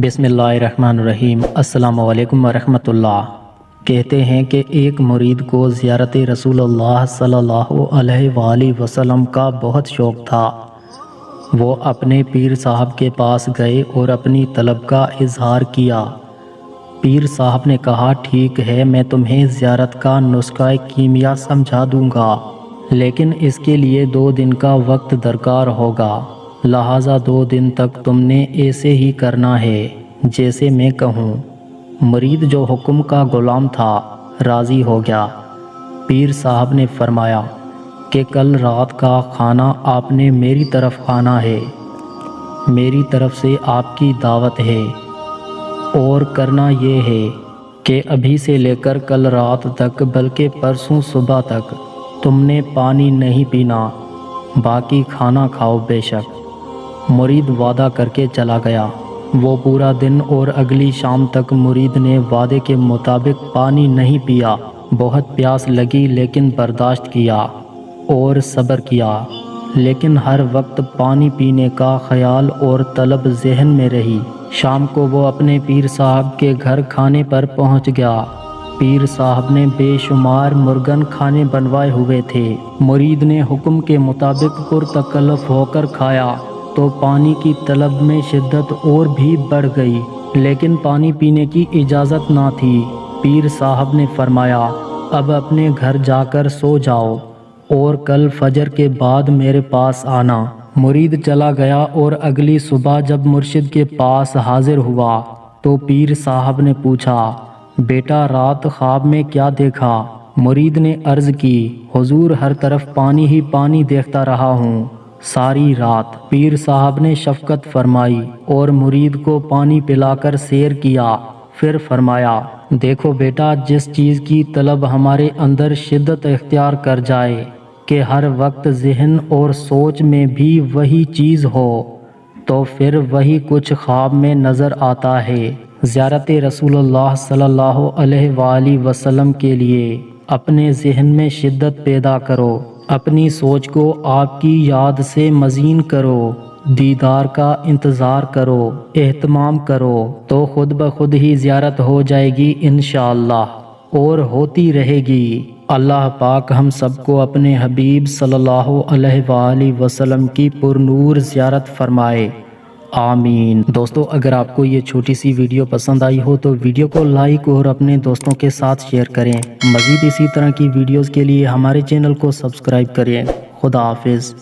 بسم اللہ الرحمن الرحیم۔ السلام علیکم ورحمۃ اللہ۔ کہتے ہیں کہ ایک مرید کو زیارت رسول اللہ صلی اللہ علیہ وآلہ وسلم کا بہت شوق تھا۔ وہ اپنے پیر صاحب کے پاس گئے اور اپنی طلب کا اظہار کیا۔ پیر صاحب نے کہا، ٹھیک ہے، میں تمہیں زیارت کا نسخہ کیمیا سمجھا دوں گا، لیکن اس کے لیے 2 دن کا وقت درکار ہوگا، لہٰذا 2 دن تک تم نے ایسے ہی کرنا ہے جیسے میں کہوں۔ مرید جو حکم کا غلام تھا راضی ہو گیا۔ پیر صاحب نے فرمایا کہ کل رات کا کھانا آپ نے میری طرف کھانا ہے، میری طرف سے آپ کی دعوت ہے، اور کرنا یہ ہے کہ ابھی سے لے کر کل رات تک بلکہ پرسوں صبح تک تم نے پانی نہیں پینا، باقی کھانا کھاؤ بے شک۔ مرید وعدہ کر کے چلا گیا۔ وہ پورا دن اور اگلی شام تک مرید نے وعدے کے مطابق پانی نہیں پیا۔ بہت پیاس لگی لیکن برداشت کیا اور صبر کیا، لیکن ہر وقت پانی پینے کا خیال اور طلب ذہن میں رہی۔ شام کو وہ اپنے پیر صاحب کے گھر کھانے پر پہنچ گیا۔ پیر صاحب نے بے شمار مرغن کھانے بنوائے ہوئے تھے۔ مرید نے حکم کے مطابق پرتکلف ہو کر کھایا تو پانی کی طلب میں شدت اور بھی بڑھ گئی، لیکن پانی پینے کی اجازت نہ تھی۔ پیر صاحب نے فرمایا، اب اپنے گھر جا کر سو جاؤ اور کل فجر کے بعد میرے پاس آنا۔ مرید چلا گیا اور اگلی صبح جب مرشد کے پاس حاضر ہوا تو پیر صاحب نے پوچھا، بیٹا رات خواب میں کیا دیکھا؟ مرید نے عرض کی، حضور ہر طرف پانی ہی پانی دیکھتا رہا ہوں ساری رات۔ پیر صاحب نے شفقت فرمائی اور مرید کو پانی پلا کر سیر کیا، پھر فرمایا، دیکھو بیٹا، جس چیز کی طلب ہمارے اندر شدت اختیار کر جائے کہ ہر وقت ذہن اور سوچ میں بھی وہی چیز ہو تو پھر وہی کچھ خواب میں نظر آتا ہے۔ زیارت رسول اللہ صلی اللہ علیہ وآلہ وسلم کے لیے اپنے ذہن میں شدت پیدا کرو، اپنی سوچ کو آپ کی یاد سے مزین کرو، دیدار کا انتظار کرو، اہتمام کرو، تو خود بخود ہی زیارت ہو جائے گی انشاءاللہ، اور ہوتی رہے گی۔ اللہ پاک ہم سب کو اپنے حبیب صلی اللہ علیہ وآلہ وسلم کی پرنور زیارت فرمائے، آمین۔ دوستو، اگر آپ کو یہ چھوٹی سی ویڈیو پسند آئی ہو تو ویڈیو کو لائک اور اپنے دوستوں کے ساتھ شیئر کریں۔ مزید اسی طرح کی ویڈیوز کے لیے ہمارے چینل کو سبسکرائب کریں۔ خدا حافظ۔